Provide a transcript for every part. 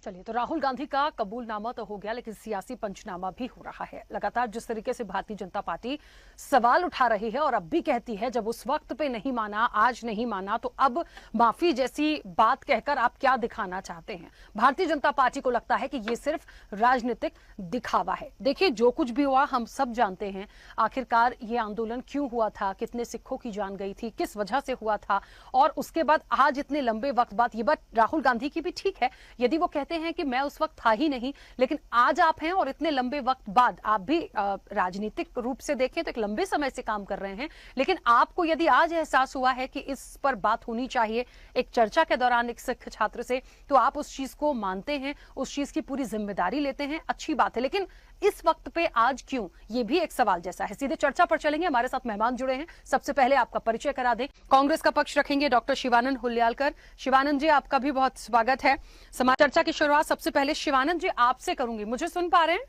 चलिए, तो राहुल गांधी का कबूलनामा तो हो गया, लेकिन सियासी पंचनामा भी हो रहा है। लगातार जिस तरीके से भारतीय जनता पार्टी सवाल उठा रही है और अब भी कहती है, जब उस वक्त पे नहीं माना, आज नहीं माना, तो अब माफी जैसी बात कहकर आप क्या दिखाना चाहते हैं? भारतीय जनता पार्टी को लगता है कि ये सिर्फ राजनीतिक दिखावा है। देखिए, जो कुछ भी हुआ हम सब जानते हैं। आखिरकार ये आंदोलन क्यों हुआ था, कितने सिखों की जान गई थी, किस वजह से हुआ था, और उसके बाद आज इतने लंबे वक्त बाद ये बात राहुल गांधी की भी ठीक है। यदि वो कहते हैं कि मैं उस वक्त था ही नहीं, लेकिन आज आप हैं और इतने लंबे वक्त बाद आप भी राजनीतिक रूप से देखें तो एक लंबे समय से काम कर रहे हैं, लेकिन आपको यदि आज एहसास हुआ है कि इस पर बात होनी चाहिए एक चर्चा के दौरान एक सिख छात्र से, तो आप उस चीज को मानते हैं, उस चीज की पूरी जिम्मेदारी लेते हैं, अच्छी बात है। लेकिन इस वक्त पे आज क्यों, ये भी एक सवाल जैसा है। सीधे चर्चा पर चलेंगे, हमारे साथ मेहमान जुड़े हैं। सबसे पहले आपका परिचय करा दें। कांग्रेस का पक्ष रखेंगे डॉक्टर शिवानंद हुल्यालकर। शिवानंद जी, आपका भी बहुत स्वागत है। समाज चर्चा की शुरुआत सबसे पहले शिवानंद जी आपसे करूंगी। मुझे सुन पा रहे हैं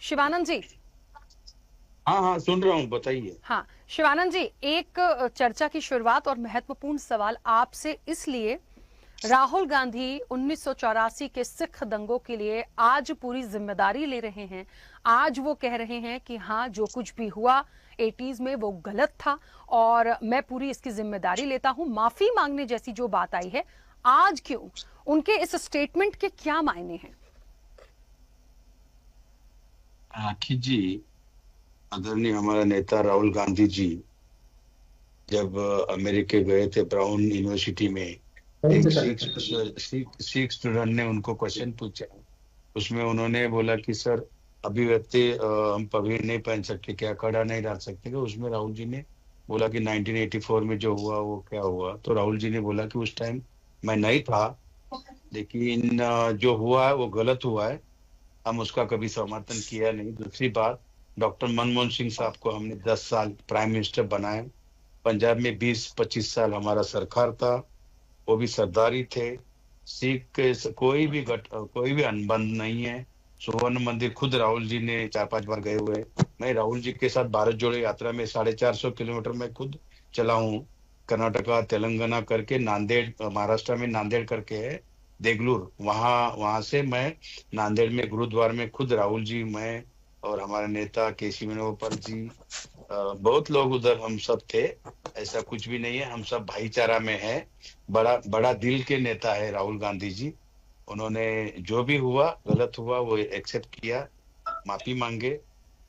शिवानंद जी? हाँ हाँ, सुन रहा हूँ, बताइए। हाँ शिवानंद जी, एक चर्चा की शुरुआत और महत्वपूर्ण सवाल आपसे इसलिए, राहुल गांधी 1984 के सिख दंगों के लिए आज पूरी जिम्मेदारी ले रहे हैं। आज वो कह रहे हैं कि हाँ, जो कुछ भी हुआ 80s में वो गलत था और मैं पूरी इसकी जिम्मेदारी लेता हूं। माफी मांगने जैसी जो बात आई है, आज क्यों? उनके इस स्टेटमेंट के क्या मायने हैं? राखी जी, आदरणीय हमारा नेता राहुल गांधी जी जब अमेरिका गए थे ब्राउन यूनिवर्सिटी में, एक सिख स्टूडेंट ने उनको क्वेश्चन पूछा। उसमें उन्होंने बोला कि सर, अभिव्यक्ति हम पगड़ी नहीं पहन सकते क्या, कड़ा नहीं डाल सकते क्या? उसमें राहुल जी ने बोला कि 1984 में जो हुआ वो क्या हुआ। तो राहुल जी ने बोला कि उस टाइम मैं नहीं था, लेकिन जो हुआ है वो गलत हुआ है, हम उसका कभी समर्थन किया नहीं। दूसरी बात, डॉक्टर मनमोहन सिंह साहब को हमने 10 साल प्राइम मिनिस्टर बनाया। पंजाब में 20-25 साल हमारा सरकार था, वो भी सरदारी थे। सिख के कोई भी अनबंध नहीं है। सुवर्ण मंदिर खुद राहुल जी ने 4-5 बार गए हुए। मैं राहुल जी के साथ भारत जोड़ो यात्रा में 450 किलोमीटर में खुद चला हूँ। कर्नाटका, तेलंगाना करके नांदेड़, महाराष्ट्र में नांदेड़ करके है देगलूर, वहां वहां से मैं नांदेड़ में गुरुद्वार में खुद राहुल जी, मैं और हमारे नेता केसी वेणुगोपाल जी, बहुत लोग उधर हम सब थे। ऐसा कुछ भी नहीं है, हम सब भाईचारा में है। बड़ा बड़ा दिल के नेता है राहुल गांधी जी। उन्होंने जो भी हुआ गलत हुआ वो एक्सेप्ट किया, माफी मांगे,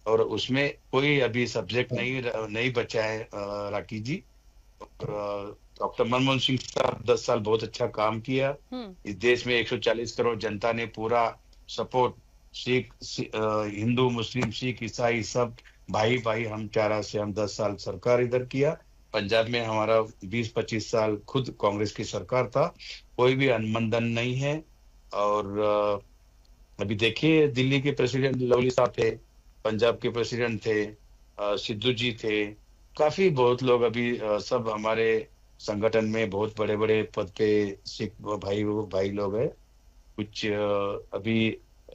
और उसमें कोई अभी सब्जेक्ट नहीं बचा है। राखी जी, डॉक्टर मनमोहन सिंह साहब 10 साल बहुत अच्छा काम किया। इस देश में 140 करोड़ जनता ने पूरा सपोर्ट, हिंदू मुस्लिम सिख ईसाई सब भाई भाई, हम चारा से हम 10 साल सरकार इधर किया। पंजाब में हमारा 20-25 साल खुद कांग्रेस की सरकार था, कोई भी अनुबंधन नहीं है। और अभी देखिए, दिल्ली के प्रेसिडेंट लवली साहब थे, पंजाब के प्रेसिडेंट थे, सिद्धू जी थे, काफी बहुत लोग अभी सब हमारे संगठन में बहुत बड़े बड़े पद पे सिख भाई भाई लोग हैं। कुछ अभी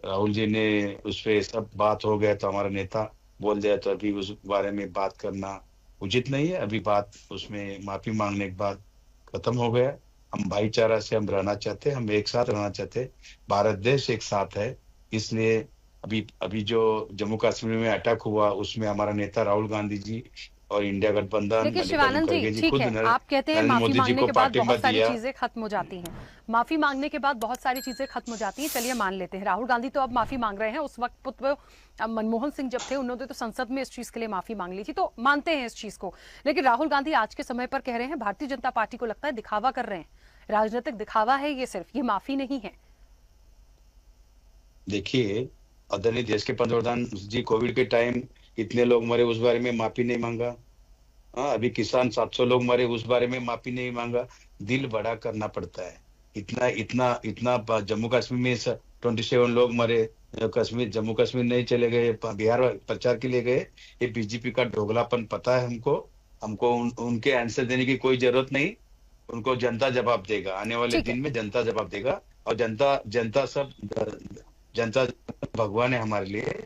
राहुल जी ने उस पे सब बात हो गया तो हमारा नेता बोल दिया, तो अभी उस बारे में बात करना उचित नहीं है। अभी बात उसमें माफी मांगने के बाद खत्म हो गया। हम भाईचारा से हम रहना चाहते, हम एक साथ रहना चाहते, भारत देश एक साथ है। इसलिए अभी अभी जो जम्मू कश्मीर में अटैक हुआ उसमें हमारा नेता राहुल गांधी जी और इंडिया गठबंधन देखिए मल्लिकार्जुन शिवानंद जी, खड़गे जी ठीक खुद है, आप कहते हैं नरेंद्र माफी मोदी जी मांगने को के बाद पार्टिंबा बहुत सारी दिया। चीजें खत्म हो जाती हैं। माफी मांगने के बाद बहुत सारी चीजें खत्म हो जाती हैं, चलिए मान लेते हैं। राहुल गांधी तो अब माफी मांग रहे हैं, उस वक्त तो मनमोहन सिंह जब थे उन्होंने तो संसद में इस चीज के लिए माफी मांग ली थी, तो मानते हैं इस चीज को। लेकिन राहुल गांधी आज के समय पर कह रहे हैं भारतीय जनता पार्टी को लगता है दिखावा कर रहे हैं, राजनीतिक दिखावा है ये, सिर्फ ये माफी नहीं है। देखिए, आदरणीय देश के पंतप्रधान जी, कोविड के टाइम कितने लोग मरे उस बारे में माफी नहीं मांगा। हाँ, अभी किसान 700 लोग मरे उस बारे में माफी नहीं मांगा। दिल बड़ा करना पड़ता है। इतना इतना इतना जम्मू कश्मीर में 27 लोग मरे, कश्मीर जम्मू कश्मीर नहीं चले गए, बिहार प्रचार के लिए गए। ये बीजेपी का ढोगलापन पता है हमको। हमको उनके आंसर देने की कोई जरूरत नहीं। उनको जनता जवाब देगा, आने वाले ठीक है। दिन में जनता जवाब देगा। और जनता जनता सब जनता भगवान है हमारे लिए।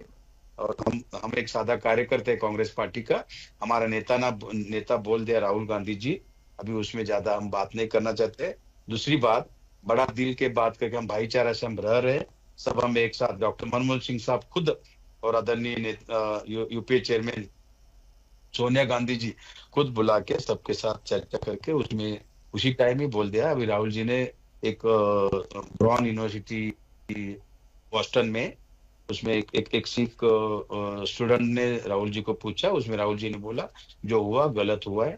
और हम एक सादा कार्यकर्ता है कांग्रेस पार्टी का। हमारा नेता बोल दिया राहुल गांधी जी, अभी उसमें ज्यादा हम बात नहीं करना चाहते। दूसरी बात, बड़ा दिल के बात करके हम भाईचारा से हम रह रहे, सब हम एक साथ, डॉक्टर मनमोहन सिंह साहब खुद और आदरणीय यूपीए चेयरमैन सोनिया गांधी जी खुद बुला के सबके साथ चर्चा करके उसमें उसी टाइम ही बोल दिया। अभी राहुल जी ने एक ब्राउन यूनिवर्सिटी बोस्टन में, उसमें एक सिख स्टूडेंट ने राहुल जी को पूछा, उसमें राहुल जी ने बोला जो हुआ गलत हुआ है।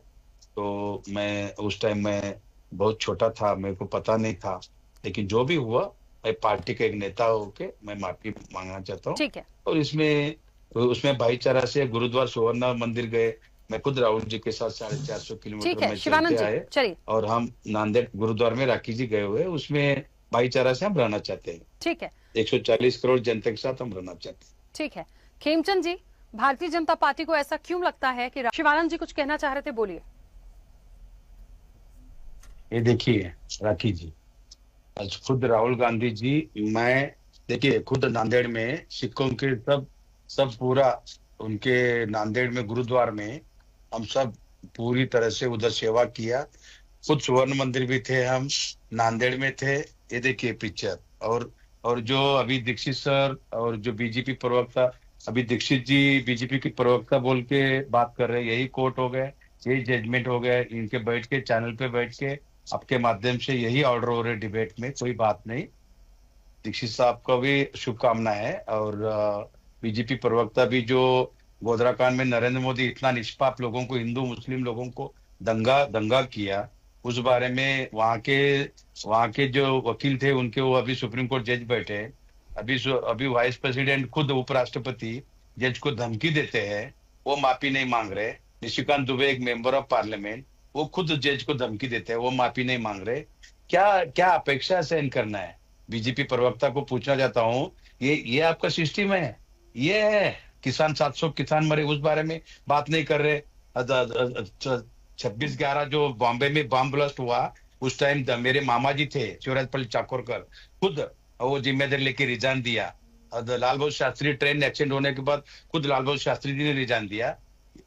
तो मैं उस टाइम मैं बहुत छोटा था, मेरे को पता नहीं था, लेकिन जो भी हुआ मैं पार्टी का एक नेता होके मैं माफी मांगना चाहता हूँ। ठीक है। और उसमें भाईचारा से गुरुद्वारा सुवर्ण मंदिर गए, मैं खुद राहुल जी के साथ 450 ठीक किलोमीटर है में शिवानंद चलते जी, आए। चलिए। और हम नांदेड़ गुरुद्वारा में राखी जी गए हुए, उसमें भाईचारा से हम रहना चाहते हैं। ठीक है। 140 करोड़ जनता के साथ हम रहना चाहते हैं। ठीक है खेमचंद जी, भारतीय जनता पार्टी को ऐसा क्यों लगता है कि शिवानंद जी कुछ कहना चाह रहे थे, बोलिए। ये देखिए राखी जी, आज खुद राहुल गांधी जी, मैं देखिए खुद नांदेड़ में सिखों के सब पूरा उनके नांदेड़ में गुरुद्वार में हम सब पूरी तरह से उधर सेवा किया। खुद सुवर्ण मंदिर भी थे, हम नांदेड़ में थे। ये देखिए पिक्चर। और जो अभी दीक्षित सर और जो बीजेपी प्रवक्ता, अभी दीक्षित जी बीजेपी की प्रवक्ता बोल के बात कर रहे हैं, यही कोर्ट हो गए, यही जजमेंट हो गया, इनके बैठ के चैनल पे बैठ के आपके माध्यम से यही ऑर्डर हो रहे डिबेट में, कोई बात नहीं। दीक्षित साहब का भी शुभकामना है। और बीजेपी प्रवक्ता भी, जो गोधरा कांड में नरेंद्र मोदी इतना निष्पाप लोगों को, हिंदू मुस्लिम लोगों को दंगा किया, उस बारे में वहां के जो वकील थे उनके, वो अभी सुप्रीम कोर्ट जज बैठे हैं। अभी वाइस प्रेसिडेंट खुद उपराष्ट्रपति जज को धमकी देते हैं, वो माफी नहीं मांग रहे। निशिकांत दुबे एक मेंबर ऑफ पार्लियामेंट, वो खुद जज को धमकी देते हैं, वो माफी नहीं मांग रहे। क्या क्या अपेक्षा सहन करना है? बीजेपी प्रवक्ता को पूछना चाहता हूँ, ये आपका सिस्टम है? ये है किसान 700 किसान मरे, उस बारे में बात नहीं कर रहे। 26/11 जो बॉम्बे में बम ब्लास्ट हुआ, उस टाइम मेरे मामा जी थे शिवराजपल्ली चाकोरकर, खुद वो जिम्मेदारी लेके रिजाइन दिया। लाल बहादुर शास्त्री ट्रेन एक्सीडेंट होने के बाद खुद लाल बहादुर शास्त्री जी ने रिजाइन दिया।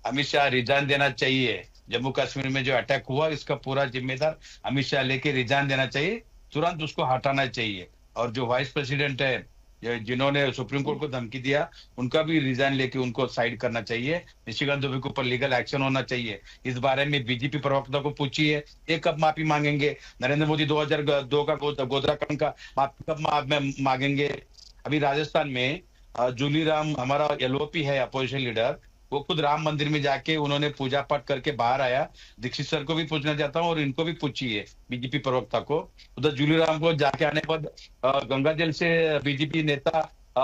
अमित शाह रिजाइन देना चाहिए। जम्मू कश्मीर में जो अटैक हुआ, इसका पूरा जिम्मेदार अमित शाह लेके रिजाइन देना चाहिए, तुरंत उसको हटाना चाहिए। और जो वाइस प्रेसिडेंट है, जिन्होंने सुप्रीम कोर्ट को धमकी दिया, उनका भी रिजाइन लेके उनको साइड करना चाहिए। निशिकांत दुबे के ऊपर लीगल एक्शन होना चाहिए। इस बारे में बीजेपी प्रवक्ता को पूछिए, ये कब माफी मांगेंगे? नरेंद्र मोदी 2002 का गोधरा कांड का माफी कब मांगेंगे? अभी राजस्थान में जूली राम, हमारा एलओपी है अपोजिशन लीडर, वो खुद राम मंदिर में जाके उन्होंने पूजा पाठ करके बाहर आया। दीक्षित सर को भी पूछना चाहता हूँ और इनको भी पूछिए, बीजेपी प्रवक्ता को। उधर जूली राम को जाके आने के बाद गंगा जल से बीजेपी नेता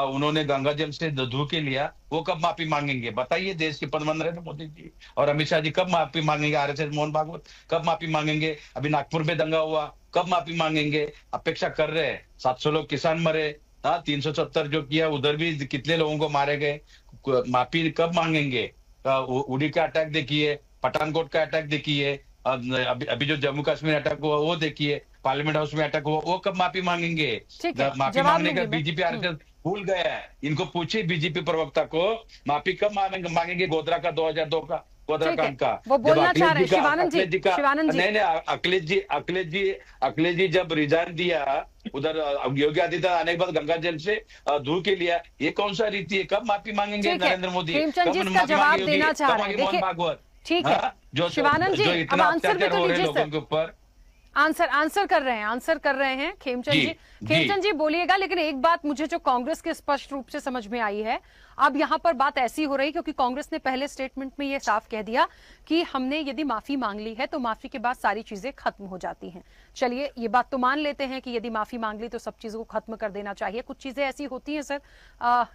उन्होंने गंगा जल से धो के लिया, वो कब माफी मांगेंगे? बताइए। देश के प्रधानमंत्री नरेंद्र मोदी जी और अमित शाह जी कब माफी मांगेंगे? आरएसएस मोहन भागवत कब माफी मांगेंगे? अभी नागपुर में दंगा हुआ, कब माफी मांगेंगे? अपेक्षा कर रहे हैं। 700 लोग किसान मरे, 370 जो किया, उधर भी कितने लोगों को मारे गए, माफी कब मांगेंगे? उड़ी का अटैक देखिए, पठानकोट का अटैक देखिए, अभी जो जम्मू कश्मीर अटैक हुआ वो देखिए, पार्लियामेंट हाउस में अटैक हुआ, वो कब माफी मांगेंगे? माफी मांगने का बीजेपी आरएसएस भूल गया है। इनको पूछिए बीजेपी प्रवक्ता को, माफी कब मांगेंगे? गोधरा का 2002 का गोधरा कांड का वो बोलना चाह रहे हैं शिवानंद जी। नहीं, अखिलेश जी जब रिजाइन दिया, उधर योगी आदित्यनाथ आने के बाद गंगा जल से धो के लिया, ये कौन सा रीति है? कब माफी मांगेंगे नरेंद्र मोदी? खेमचंद जी इसका जवाब देना चाह रहे हैं। देखिए भागवत, ठीक है शिवानंद जी, अब आंसर भी तो लीजिए लोगों के ऊपर। आंसर कर रहे हैं खेमचंद जी। खेमचंद जी बोलिएगा, लेकिन एक बात मुझे जो कांग्रेस के स्पष्ट रूप से समझ में आई है, अब यहां पर बात ऐसी हो रही, क्योंकि कांग्रेस ने पहले स्टेटमेंट में यह साफ कह दिया कि हमने यदि माफी मांग ली है तो माफी के बाद सारी चीजें खत्म हो जाती हैं। चलिए ये बात तो मान लेते हैं कि यदि माफी मांग ली तो सब चीजों को खत्म कर देना चाहिए। कुछ चीजें ऐसी होती हैं सर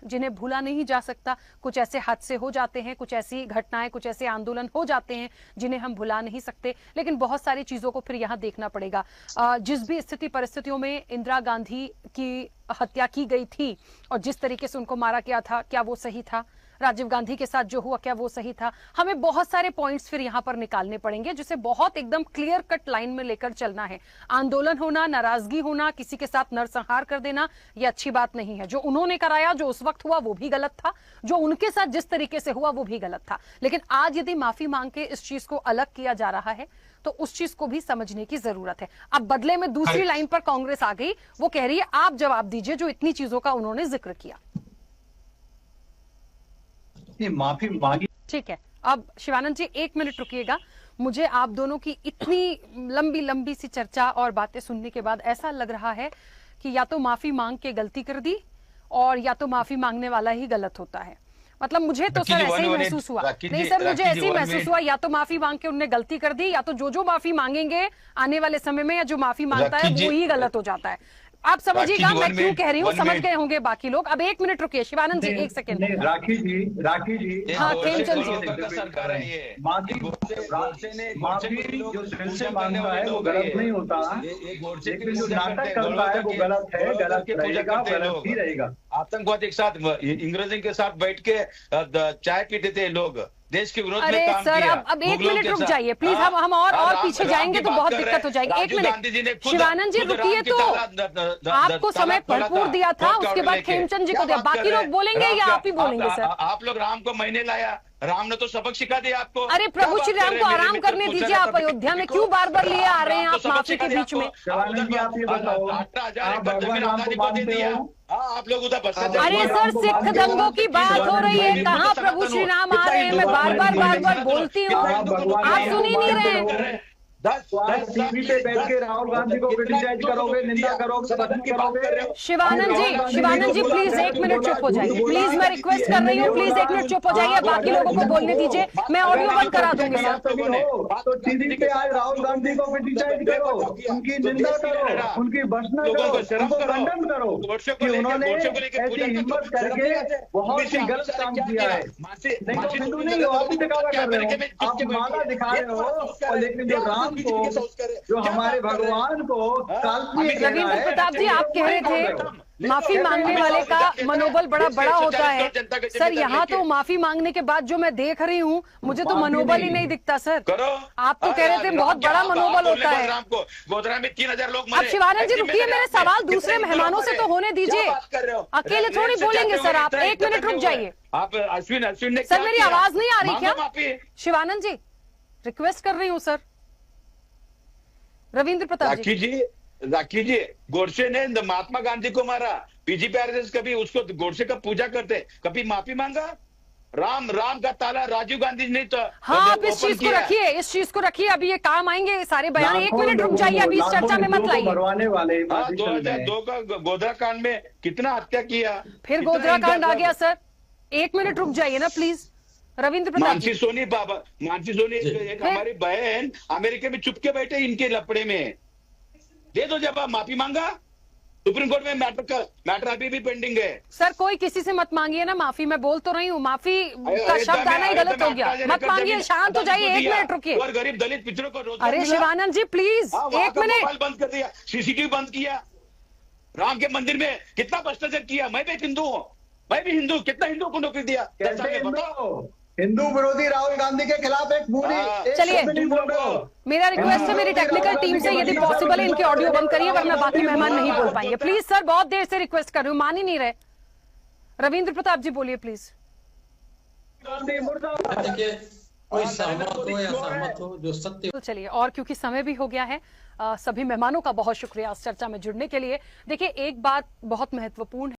जिन्हें भूला नहीं जा सकता, कुछ ऐसे हादसे हो जाते हैं, कुछ ऐसी घटनाएं, कुछ ऐसे आंदोलन हो जाते हैं जिन्हें हम भुला नहीं सकते, लेकिन बहुत सारी चीजों को फिर यहाँ देखना पड़ेगा। जिस भी स्थिति परिस्थितियों में इंदिरा गांधी की हत्या की गई थी और जिस तरीके से उनको मारा गया था, क्या वो सही था? राजीव गांधी के साथ जो हुआ, क्या वो सही था? हमें बहुत सारे पॉइंट्स फिर यहां पर निकालने पड़ेंगे, जिसे बहुत एकदम क्लियर कट लाइन में लेकर चलना है। आंदोलन होना, नाराजगी होना, किसी के साथ नरसंहार कर देना, ये अच्छी बात नहीं है। जो उन्होंने कराया, जो उस वक्त हुआ, वो भी गलत था। जो उनके साथ जिस तरीके से हुआ वो भी गलत था। लेकिन आज यदि माफी मांग के इस चीज को अलग किया जा रहा है तो उस चीज को भी समझने की जरूरत है। अब बदले में दूसरी लाइन पर कांग्रेस आ गई, वो कह रही है आप जवाब दीजिए जो इतनी चीजों का उन्होंने जिक्र किया। माफी मांगी। ठीक है, अब शिवानंद जी 1 मिनट रुकिएगा। मुझे आप दोनों की इतनी लंबी लंबी सी चर्चा और बातें सुनने के बाद ऐसा लग रहा है कि या तो माफी मांग के गलती कर दी और या तो माफी मांगने वाला ही गलत होता है। मतलब मुझे तो सर ऐसे ही महसूस हुआ। नहीं सर, मुझे ऐसे ही महसूस हुआ या तो माफी मांग के उनने गलती कर दी, या तो जो माफी मांगेंगे आने वाले समय में या जो माफी मांगता है वो ही गलत हो जाता है। आप समझिएगा मैं क्यों कह रही हूँ, समझ गए होंगे बाकी लोग। अब 1 मिनट रुकिए शिवानंद जी, 1 सेकंड। राखी जी हाँ खेमचंद जी, माफी जो दिल से मांगता है वो गलत नहीं होता, लेकिन जो नाटक करता है वो गलत है, गलत रहेगा, गलत ही रहेगा। आतंकवाद एक साथ अंग्रेजों के साथ बैठ के चाय पीते थे लोग, देश के विरोध में काम सर, किया। अब 1 मिनट रुक जाइए प्लीज। हम और पीछे जाएंगे तो बहुत दिक्कत हो जाएगी। 1 मिनट शिवानंद जी रुकिए। तो आपको समय भरपूर दिया था, उसके बाद खेमचंद जी को दिया। बाकी लोग बोलेंगे या आप ही बोलेंगे सर? आप लोग राम को मैंने लाया, राम ने तो सबक सिखा दिया आपको। अरे प्रभु श्री राम को आराम करने दीजिए। आप अयोध्या में क्यों बार बार लिए आ रहे हैं आप माफी के बीच में? आप ये बताओ, आप लोग उधर बस। अरे सर, सिख दंगों की बात हो रही है, कहाँ प्रभु श्री राम आ रहे हैं? मैं बार बार बोलती हूँ, आप सुन ही नहीं रहे। 10 टीवी पे बैठ के राहुल गांधी को क्रिटिसाइज करोगे, निंदा करोगे, करोगे। शिवानंद जी प्लीज 1 मिनट चुप हो जाइए। प्लीज मैं रिक्वेस्ट कर रही हूँ, प्लीज 1 मिनट चुप हो जाइए। बाकी लोगों को बोलने दीजिए, मैं ऑडियो बंद करा दूंगी सर। तो टीवी पे आज राहुल गांधी को क्रिटिसाइज करो, उनकी निंदा करो, उनकी भर्त्सना करो, उनको खंडन करो कि उन्होंने ऐसी हिम्मत करके बहुत ही गलत काम किया है। नहीं तो हिंदू नहीं हो, आप भी दिखावा कर रहे हो, आप माला दिखा रहे हो, और लेकिन जो राम को, जो हमारे भगवान को रविंद्र प्रताप जी, आप कह रहे थे माफी मांगने वाले का मनोबल बड़ा होता है। सर यहाँ तो माफी मांगने के बाद जो मैं देख रही हूँ, मुझे तो मनोबल ही नहीं दिखता सर। आप तो कह रहे थे बहुत बड़ा मनोबल होता है। गोधरा में 3000 लोग। अब शिवानंद जी रुकिए, मेरे सवाल दूसरे मेहमानों से तो होने दीजिए, अकेले थोड़ी बोलेंगे सर। आप 1 मिनट रुक जाइए। आप अश्विन ने सर, मेरी आवाज नहीं आ रही क्या? शिवानंद जी रिक्वेस्ट कर रही हूँ सर। रविंद्र प्रताप जी, राखी जी, गोडसे ने महात्मा गांधी को मारा, बीजेपी आरएसएस कभी उसको गोडसे का पूजा करते, कभी माफी मांगा? राम का ताला राजीव गांधी ने तो हाँ, आप इस चीज को रखिए, अभी ये काम आएंगे सारे बयान। 1 मिनट रुक जाइए, अभी इस चर्चा में मत लाइए। 2002 का गोधरा कांड में कितना हत्या किया, फिर गोधरा कांड आ गया सर। 1 मिनट रुक जाइए ना प्लीज। रविंद्र प्रताप, मानसी सोनी एक हमारी बहन अमेरिका में चुप के बैठे इनके लपड़े में। दे दो जवाब, माफी मांगा? सुप्रीम कोर्ट में मैटर अभी भी पेंडिंग है। सर कोई किसी से मत मांगिए ना माफी। मैं बोल तो रही हूँ, माफी का शब्द आना ही गलत हो गया। मत मांगिए, शांत हो जाइए। 1 मिनट रुकिए। और गरीब दलित पितरों को रोजगार। अरे शिवानंद जी प्लीज 1 मिनट। बंद कर दिया, सीसीटीवी बंद किया, राम के मंदिर में कितना भ्रष्टाचार किया। मैं भी हिंदू हूँ, कितना हिंदू को नौकरी दिया? हिंदू विरोधी राहुल गांधी के खिलाफ एक पूरी। चलिए, मेरा रिक्वेस्ट है मेरी टेक्निकल टीम से, यदि पॉसिबल है इनके ऑडियो बंद करिए, वरना बाकी मेहमान नहीं बोल पाएंगे। प्लीज सर, बहुत देर से रिक्वेस्ट कर रही हूँ, मान ही नहीं रहे। रविंद्र प्रताप जी बोलिए प्लीज। देखिए, कोई सहमत हो या असहमत हो, जो सत्य। तो चलिए, और क्योंकि समय भी हो गया है, सभी मेहमानों का बहुत शुक्रिया इस चर्चा में जुड़ने के लिए। देखिए, एक बात बहुत महत्वपूर्ण है।